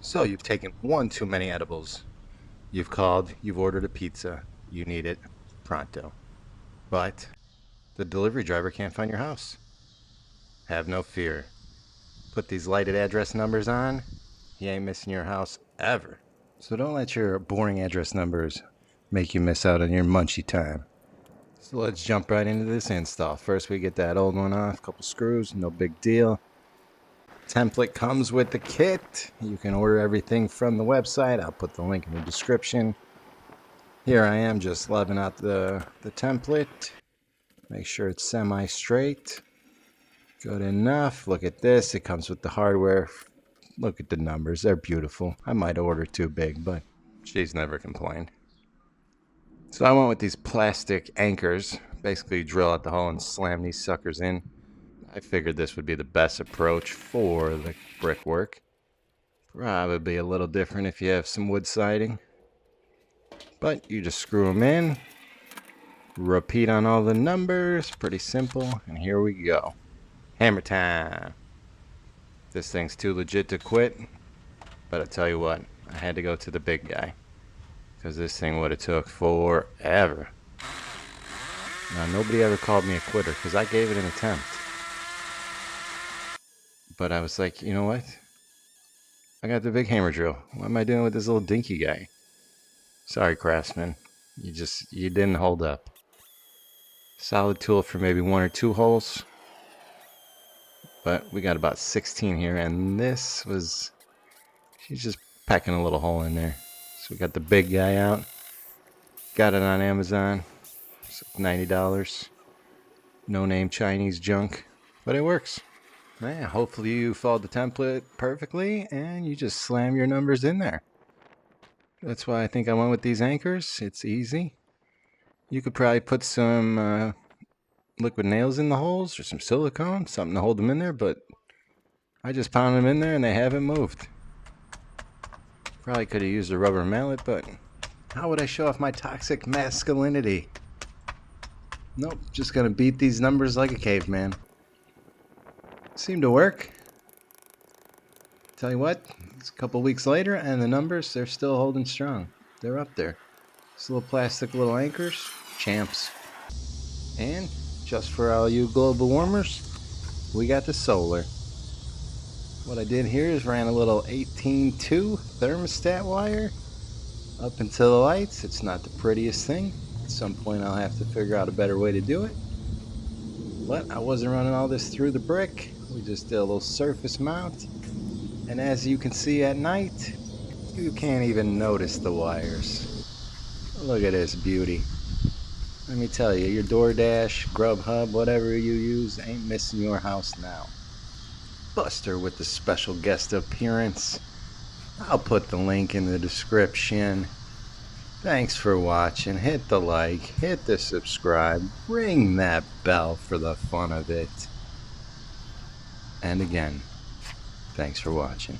So you've taken one too many edibles. You've called, you've ordered a pizza. You need it pronto. But the delivery driver can't find your house. Have no fear. Put these lighted address numbers on. He ain't missing your house ever. So don't let your boring address numbers make you miss out on your munchy time. So let's jump right into this install. First we get that old one off, couple screws, no big deal. Template comes with the kit. You can order everything from the website. I'll put the link in the description. Here I am just loving out the template. Make sure it's semi-straight. Good enough. Look at this. It comes with the hardware. Look at the numbers. They're beautiful. I might order too big, but she's never complained. So I went with these plastic anchors. Basically drill out the hole and slam these suckers in. I figured this would be the best approach for the brickwork. Probably a little different if you have some wood siding. But you just screw them in. Repeat on all the numbers. Pretty simple. And here we go. Hammer time. This thing's too legit to quit. But I tell you what, I had to go to the big guy. Because this thing would have took forever. Now, nobody ever called me a quitter because I gave it an attempt. But I was like, you know what? I got the big hammer drill. What am I doing with this little dinky guy? Sorry, craftsman. You didn't hold up. Solid tool for maybe 1 or 2 holes. But we got about 16 here, and this was... She's just packing a little hole in there. So we got the big guy out. Got it on Amazon. It's $90. No name Chinese junk. But it works. Yeah, hopefully you followed the template perfectly, and you just slam your numbers in there. That's why I think I went with these anchors. It's easy. You could probably put some liquid nails in the holes or some silicone, something to hold them in there, but I just pounded them in there and they haven't moved. Probably could have used a rubber mallet, but how would I show off my toxic masculinity? Nope, just gonna beat these numbers like a caveman. Seemed to work. Tell you what, it's a couple weeks later and the numbers, they're still holding strong. They're up there. These little plastic little anchors, champs. And just for all you global warmers, we got the solar. What I did here is ran a little 18-2 thermostat wire up until the lights. It's not the prettiest thing. At some point I'll have to figure out a better way to do it. But I wasn't running all this through the brick. We just did a little surface mount. And as you can see at night, you can't even notice the wires. Look at this beauty. Let me tell you, your DoorDash, Grubhub, whatever you use, ain't missing your house now. Buster with the special guest appearance. I'll put the link in the description. Thanks for watching. Hit the like, hit the subscribe, ring that bell for the fun of it. And again, thanks for watching.